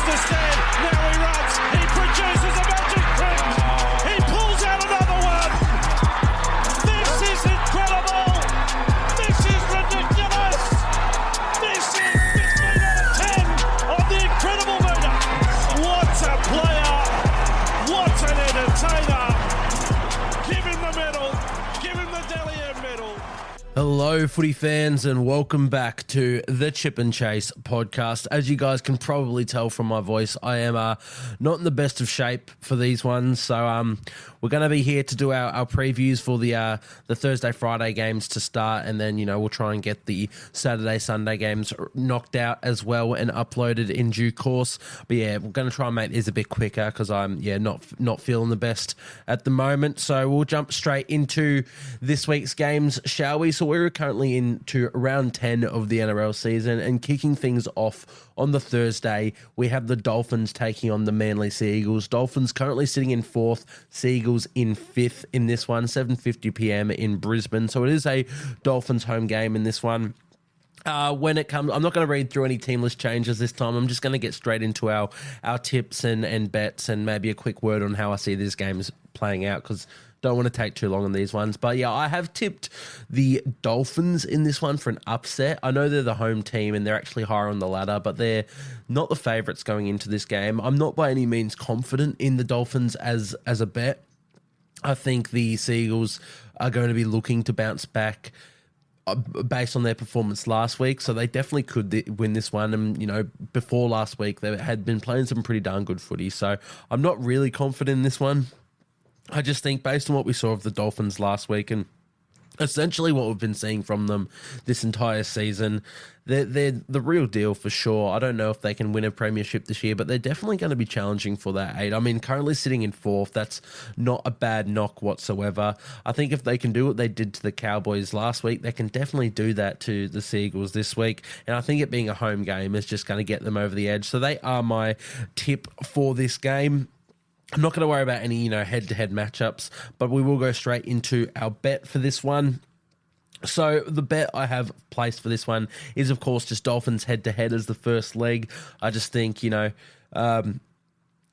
the stand. Now he runs. He produces a magic trick. He pulls out another one. This is incredible. This is ridiculous. This is 15 out of 10 on the incredible meter. What a player. What an entertainer. Give him the medal. Give him the Dally-M medal. Hello, footy fans, and welcome back to the Chip and Chase podcast. As you guys can probably tell from my voice, I am not in the best of shape for these ones. So we're going to be here to do our previews for the Thursday, Friday games to start, and then we'll try and get the Saturday, Sunday games knocked out as well and uploaded in due course. But yeah, we're going to try and make these a bit quicker because I'm not feeling the best at the moment. So we'll jump straight into this week's games, shall we? So we're currently into round 10 of the NRL season, and kicking things off on the Thursday, we have the Dolphins taking on the Manly Sea Eagles. Dolphins currently sitting in 4th, Sea Eagles in 5th in this one, 7:50 p.m. in Brisbane. So it is a Dolphins home game in this one. When it comes, I'm not going to read through any team list changes this time. I'm just going to get straight into our tips and bets, and maybe a quick word on how I see these games playing out, because don't want to take too long on these ones. But yeah, I have tipped the Dolphins in this one for an upset. I know they're the home team and they're actually higher on the ladder, but they're not the favourites going into this game. I'm not by any means confident in the Dolphins as a bet. I think the Sea Eagles are going to be looking to bounce back based on their performance last week, so they definitely could win this one. And before last week, they had been playing some pretty darn good footy, so I'm not really confident in this one. I just think based on what we saw of the Dolphins last week and essentially what we've been seeing from them this entire season, they're the real deal for sure. I don't know if they can win a premiership this year, but they're definitely going to be challenging for that 8. I mean, currently sitting in 4th, that's not a bad knock whatsoever. I think if they can do what they did to the Cowboys last week, they can definitely do that to the Sea Eagles this week. And I think it being a home game is just going to get them over the edge. So they are my tip for this game. I'm not going to worry about any, head-to-head matchups, but we will go straight into our bet for this one. So the bet I have placed for this one is, of course, just Dolphins head-to-head as the first leg. I just think,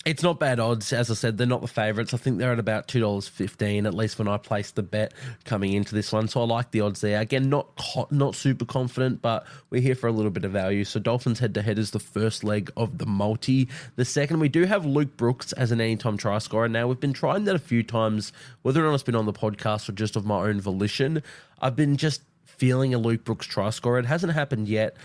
it's not bad odds. As I said, they're not the favourites. I think they're at about $2.15, at least when I placed the bet coming into this one. So I like the odds there. Again, not super confident, but we're here for a little bit of value. So Dolphins head-to-head is the first leg of the multi. The second, we do have Luke Brooks as an anytime try scorer. Now, we've been trying that a few times, whether or not it's been on the podcast or just of my own volition. I've been just feeling a Luke Brooks try scorer. It hasn't happened yet.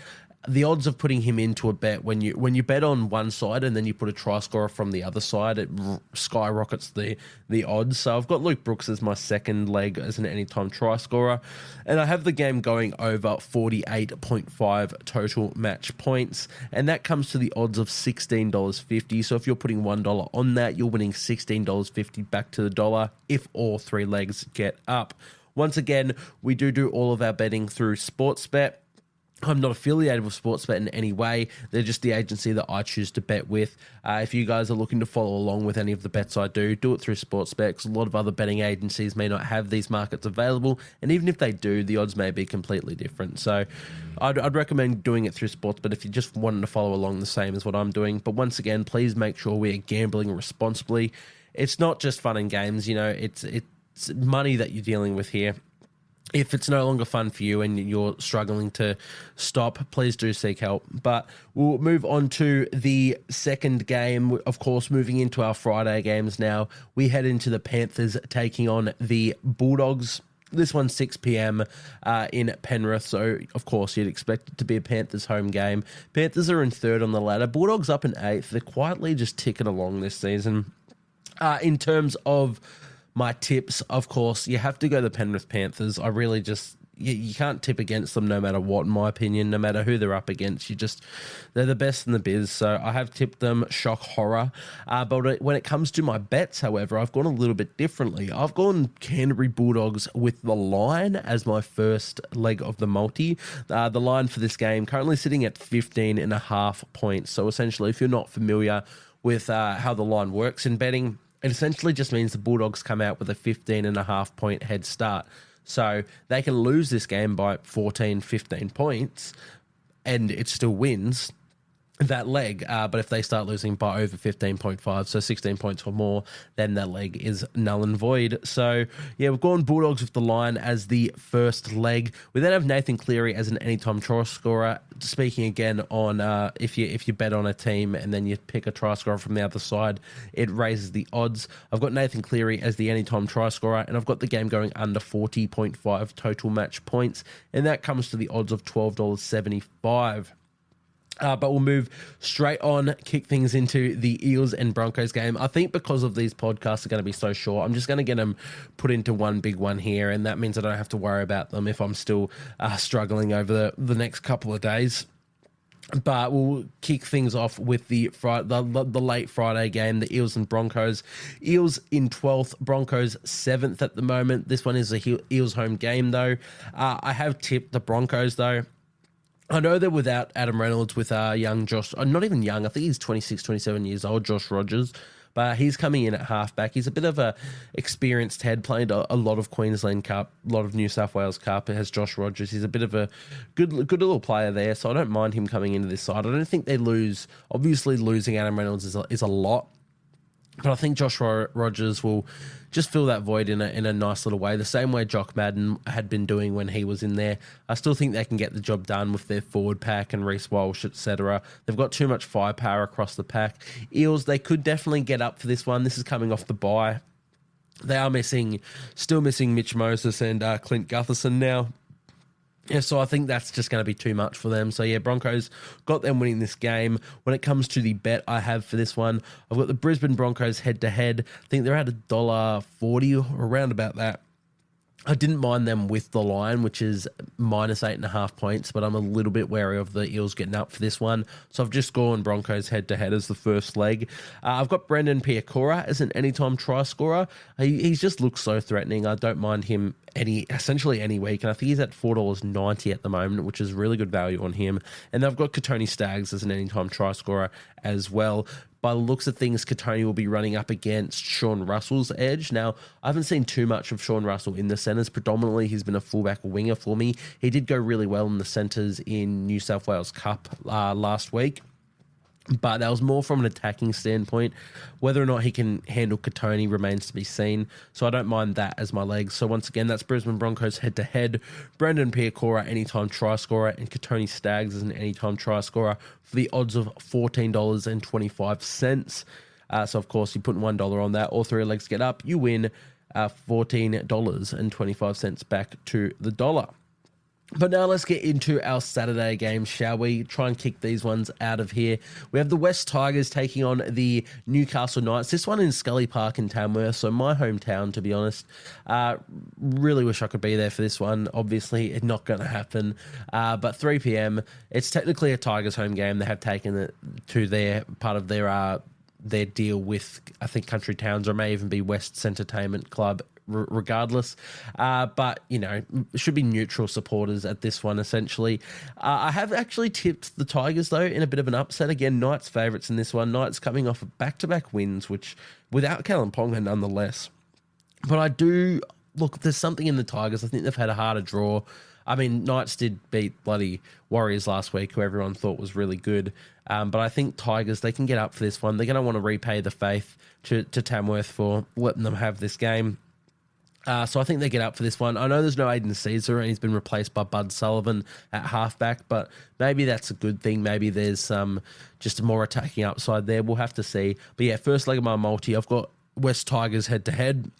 The odds of putting him into a bet, when you bet on one side and then you put a try scorer from the other side, it skyrockets the odds. So I've got Luke Brooks as my second leg as an anytime try scorer, and I have the game going over 48.5 total match points, and that comes to the odds of $16.50. So if you're putting $1 on that, you're winning $16.50 back to the dollar if all 3 legs get up. Once again, we do all of our betting through Sportsbet. I'm not affiliated with Sportsbet in any way. They're just the agency that I choose to bet with. If you guys are looking to follow along with any of the bets I do it through Sportsbet, because a lot of other betting agencies may not have these markets available, and even if they do, the odds may be completely different. So I'd recommend doing it through Sportsbet if you just wanted to follow along the same as what I'm doing. But once again, please make sure we are gambling responsibly. It's not just fun and games, it's money that you're dealing with here. If it's no longer fun for you and you're struggling to stop, please do seek help. But we'll move on to the second game. Of course, moving into our Friday games now, we head into the Panthers taking on the Bulldogs. This one's 6 p.m. In Penrith, so of course you'd expect it to be a Panthers home game. Panthers are in 3rd on the ladder. Bulldogs up in 8th. They're quietly just ticking along this season. In terms of my tips, of course, you have to go the Penrith Panthers. I really just, you can't tip against them no matter what, in my opinion, no matter who they're up against. They're the best in the biz, so I have tipped them shock horror. But when it comes to my bets, however, I've gone a little bit differently. I've gone Canterbury Bulldogs with the line as my first leg of the multi. The line for this game currently sitting at 15.5 points. So essentially, if you're not familiar with how the line works in betting, it essentially just means the Bulldogs come out with a 15.5 point head start. So they can lose this game by 14, 15 points and it still wins. that leg, but if they start losing by over 15.5, so 16 points or more, then that leg is null and void. So yeah, we've gone Bulldogs with the line as the first leg. We then have Nathan Cleary as an anytime try scorer. Speaking again on if you bet on a team and then you pick a try scorer from the other side, it raises the odds. I've got Nathan Cleary as the anytime try scorer, and I've got the game going under 40.5 total match points, and that comes to the odds of $12.75. But we'll move straight on, kick things into the Eels and Broncos game. I think because of these podcasts are going to be so short, I'm just going to get them put into one big one here, and that means I don't have to worry about them if I'm still struggling over the next couple of days. But we'll kick things off with the late Friday game, the Eels and Broncos. Eels in 12th, Broncos 7th at the moment. This one is a Eels home game, though. I have tipped the Broncos, though. I know they're without Adam Reynolds, with young Josh, not even young, I think he's 26, 27 years old, Josh Rogers, but he's coming in at halfback. He's a bit of a experienced head, played a lot of Queensland Cup, a lot of New South Wales Cup. It has Josh Rogers. He's a bit of a good little player there, so I don't mind him coming into this side. I don't think they lose. Obviously, losing Adam Reynolds is a lot, but I think Josh Rogers will just fill that void in a nice little way, the same way Jock Madden had been doing when he was in there. I still think they can get the job done with their forward pack and Reece Walsh, etc. They've got too much firepower across the pack. Eels, they could definitely get up for this one. This is coming off the bye. They are still missing Mitch Moses and Clint Gutherson now. Yeah, so I think that's just going to be too much for them. So yeah, Broncos got them winning this game. When it comes to the bet I have for this one, I've got the Brisbane Broncos head-to-head. I think they're at $1.40 or around about that. I didn't mind them with the line, which is minus 8.5 points, but I'm a little bit wary of the Eels getting up for this one. So I've just gone Broncos head-to-head as the first leg. I've got Brendan Piakura as an anytime try scorer. He just looks so threatening. I don't mind him essentially any week, and I think he's at $4.90 at the moment, which is really good value on him. And I've got Katoni Staggs as an anytime try scorer as well. By the looks of things, Katoni will be running up against Sean Russell's edge. Now, I haven't seen too much of Sean Russell in the centres. Predominantly, he's been a fullback winger for me. He did go really well in the centres in New South Wales Cup last week, but that was more from an attacking standpoint. Whether or not he can handle Katoni remains to be seen, so I don't mind that as my legs. So once again, that's Brisbane Broncos head-to-head. Brendan Piakura, anytime try scorer, and Katoni Staggs as an anytime try scorer for the odds of $14.25. So of course, you put $1 on that. All three legs get up. You win $14.25 back to the dollar. But now let's get into our Saturday game, shall we? Try and kick these ones out of here. We have the West Tigers taking on the Newcastle Knights. This one in Scully Park in Tamworth, so my hometown, to be honest. Really wish I could be there for this one. Obviously, it's not going to happen. But 3 p.m, it's technically a Tigers home game. They have taken it to their part of their deal with, I think, Country Towns, or may even be West's Entertainment Club, regardless. But, you know, should be neutral supporters at this one, essentially. I have actually tipped the Tigers, though, in a bit of an upset. Again, Knights favourites in this one. Knights coming off of back-to-back wins, which, without Callum Ponga, nonetheless. But I do... Look, there's something in the Tigers. I think they've had a harder draw. I mean, Knights did beat bloody Warriors last week, who everyone thought was really good. But I think Tigers, they can get up for this one. They're going to want to repay the faith to Tamworth for letting them have this game. So I think they get up for this one. I know there's no Aiden Caesar, and he's been replaced by Bud Sullivan at halfback, but maybe that's a good thing. Maybe there's just a more attacking upside there. We'll have to see. But yeah, first leg of my multi, I've got West Tigers head-to-head.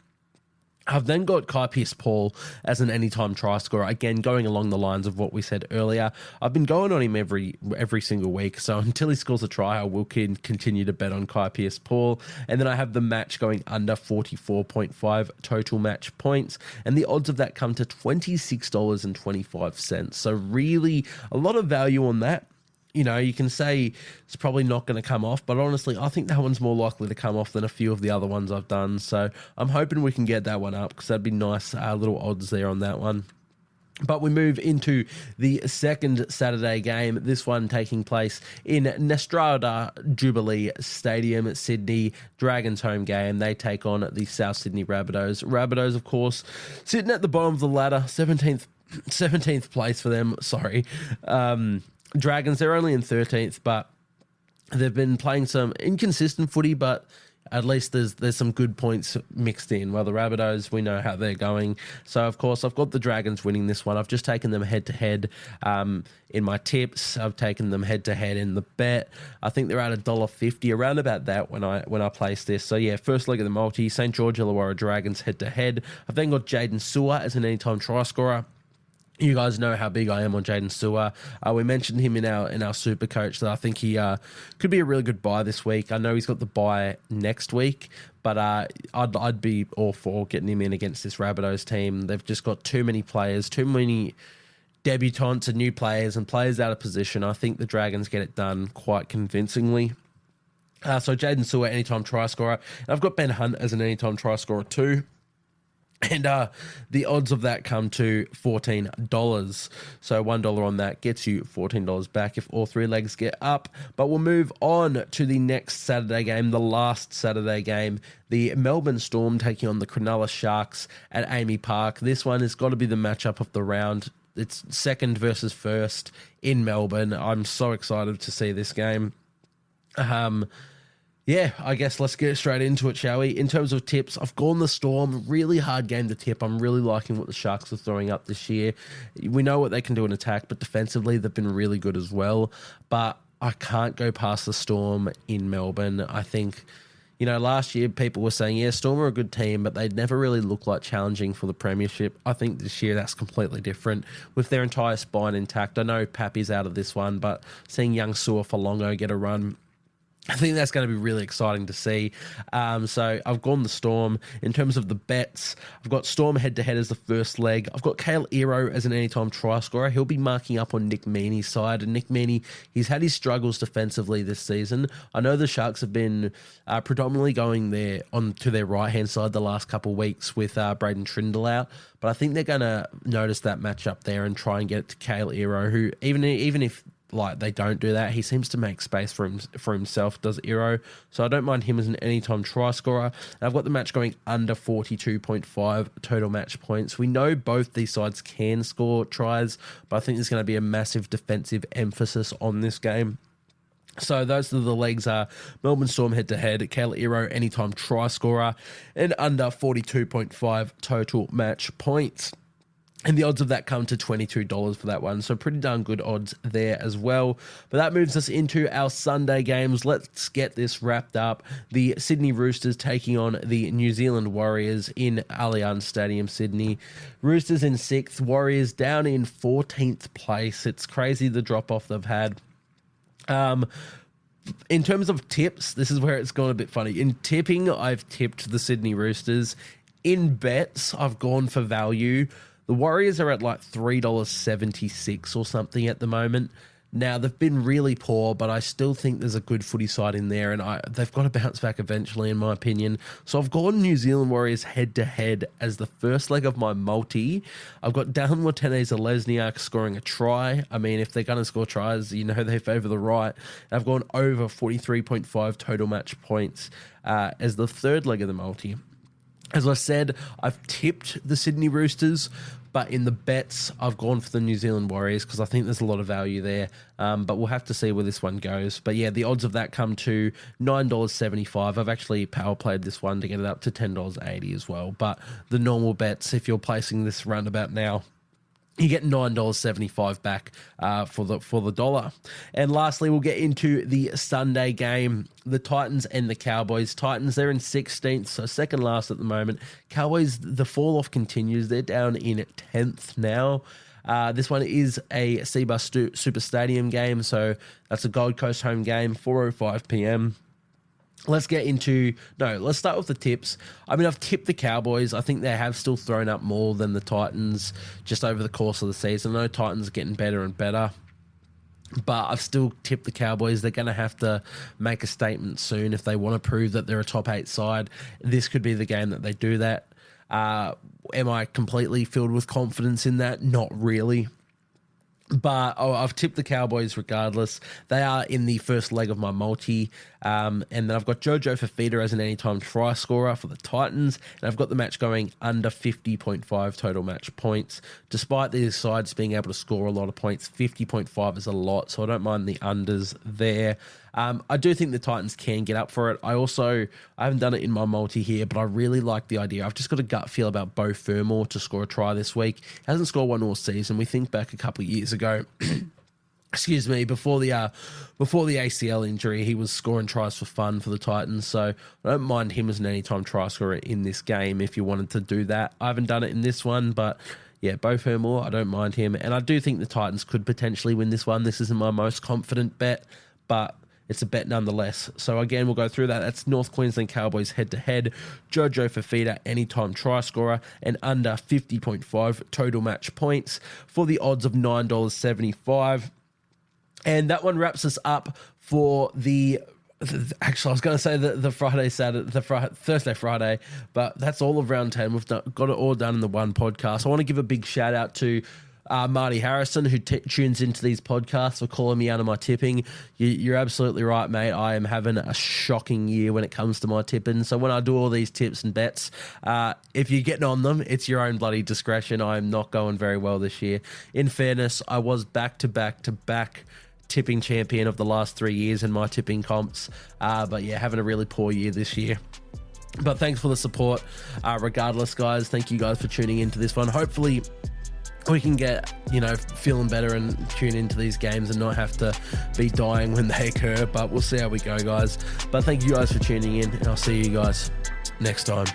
I've then got Kai Pearce-Paul as an anytime try scorer. Again, going along the lines of what we said earlier. I've been going on him every single week, so until he scores a try, I will continue to bet on Kai Pearce-Paul. And then I have the match going under 44.5 total match points, and the odds of that come to $26.25. So really, a lot of value on that. You know, you can say it's probably not going to come off, but honestly, I think that one's more likely to come off than a few of the other ones I've done. So I'm hoping we can get that one up, because that'd be nice little odds there on that one. But we move into the second Saturday game, this one taking place in Nestrada Jubilee Stadium at Sydney. Dragons home game. They take on the South Sydney Rabbitohs. Rabbitohs, of course, sitting at the bottom of the ladder, 17th place for them, sorry. Dragons, they're only in 13th, but They've been playing some inconsistent footy, but at least there's some good points mixed in. Well, the Rabbitohs, we know how they're going. So, of course, I've got the Dragons winning this one. I've just taken them head-to-head in my tips. I've taken them head-to-head in the bet. I think they're at $1.50, around about that when I place this. So, yeah, first leg of the multi, St. George Illawarra Dragons head-to-head. I've then got Jaden Sewer as an anytime try scorer. You guys know how big I am on Jaden Sewer. We mentioned him in our super coach that I think he could be a really good buy this week. I know he's got the buy next week, but I'd be all for getting him in against this Rabbitohs team. They've just got too many players, too many debutants and new players and players out of position. I think the Dragons get it done quite convincingly. So Jaden Sewer, anytime try scorer. And I've got Ben Hunt as an anytime try scorer too. And the odds of that come to $14. So $1 on that gets you $14 back if all three legs get up. But we'll move on to the next Saturday game, the last Saturday game. The Melbourne Storm taking on the Cronulla Sharks at Amy Park. This one has got to be the matchup of the round. It's second versus first in Melbourne. I'm so excited to see this game. Yeah, I guess let's get straight into it, shall we? In terms of tips, I've gone the Storm. Really hard game to tip. I'm really liking what the Sharks are throwing up this year. We know what they can do in attack, but defensively, they've been really good as well. But I can't go past the Storm in Melbourne. I think, last year people were saying, yeah, Storm are a good team, but they never really looked like challenging for the premiership. I think this year that's completely different with their entire spine intact. I know Pappy's out of this one, but seeing young Su'a Falongo get a run, I think that's going to be really exciting to see. So I've gone the Storm. In terms of the bets, I've got Storm head-to-head as the first leg. I've got Kale Iro as an anytime try scorer. He'll be marking up on Nick Meaney's side. And Nick Meaney, he's had his struggles defensively this season. I know the Sharks have been predominantly going there to their right-hand side the last couple of weeks with Braden Trindle out. But I think they're going to notice that matchup there and try and get it to Kale Iro, who even if they don't do that, he seems to make space for himself, does Iro. So I don't mind him as an anytime try scorer. And I've got the match going under 42.5 total match points. We know both these sides can score tries, but I think there's going to be a massive defensive emphasis on this game. So those are the legs are Melbourne Storm head-to-head, Kale Iro anytime try scorer, and under 42.5 total match points. And the odds of that come to $22 for that one. So pretty darn good odds there as well. But that moves us into our Sunday games. Let's get this wrapped up. The Sydney Roosters taking on the New Zealand Warriors in Allianz Stadium, Sydney. Roosters in 6th, Warriors down in 14th place. It's crazy the drop-off they've had. In terms of tips, this is where it's gone a bit funny. In tipping, I've tipped the Sydney Roosters. In bets, I've gone for value. The Warriors are at like $3.76 or something at the moment. Now, they've been really poor, but I still think there's a good footy side in there, and they've got to bounce back eventually, in my opinion. So I've gone New Zealand Warriors head-to-head as the first leg of my multi. I've got Dallin Watene-Zelezniak scoring a try. I mean, if they're going to score tries, they favour the right. And I've gone over 43.5 total match points as the third leg of the multi. As I said, I've tipped the Sydney Roosters, but in the bets, I've gone for the New Zealand Warriors because I think there's a lot of value there. But we'll have to see where this one goes. But yeah, the odds of that come to $9.75. I've actually power played this one to get it up to $10.80 as well. But the normal bets, if you're placing this roundabout now, you get $9.75 back for the dollar. And lastly, we'll get into the Sunday game, the Titans and the Cowboys. Titans, they're in 16th, so second last at the moment. Cowboys, the fall-off continues. They're down in 10th now. This one is a Cbus Super Stadium game, so that's a Gold Coast home game, 4:05 p.m. Let's start with the tips. I mean, I've tipped the Cowboys. I think they have still thrown up more than the Titans just over the course of the season. I know Titans are getting better and better, but I've still tipped the Cowboys. They're going to have to make a statement soon if they want to prove that they're a top 8 side. This could be the game that they do that. Am I completely filled with confidence in that? Not really. But I've tipped the Cowboys regardless. They are in the first leg of my multi. And then I've got Jojo Fafita as an anytime try scorer for the Titans. And I've got the match going under 50.5 total match points. Despite these sides being able to score a lot of points, 50.5 is a lot. So I don't mind the unders there. I do think the Titans can get up for it. I haven't done it in my multi here, but I really like the idea. I've just got a gut feel about Beau Fermor to score a try this week. He hasn't scored one all season. We think back a couple of years ago. Excuse me, before the ACL injury, he was scoring tries for fun for the Titans, so I don't mind him as an anytime try scorer in this game if you wanted to do that. I haven't done it in this one, but yeah, Beau Fermor, I don't mind him, and I do think the Titans could potentially win this one. This isn't my most confident bet, but it's a bet nonetheless. So again, we'll go through that. That's North Queensland Cowboys head-to-head. Jojo Fafita, anytime try scorer, and under 50.5 total match points for the odds of $9.75. And that one wraps us up for actually, I was going to say the Thursday, Friday, but that's all of round 10. We've got it all done in the one podcast. I want to give a big shout out to Marty Harrison, who tunes into these podcasts, for calling me out of my tipping. You're absolutely right, mate. I am having a shocking year when it comes to my tipping. So when I do all these tips and bets, if you're getting on them, it's your own bloody discretion. I am not going very well this year. In fairness, I was back to back tipping champion of the last 3 years in my tipping comps, but yeah, having a really poor year this year. But thanks for the support regardless, guys. Thank you guys for tuning into this one. Hopefully we can get, feeling better and tune into these games and not have to be dying when they occur, but we'll see how we go, guys. But thank you guys for tuning in, and I'll see you guys next time.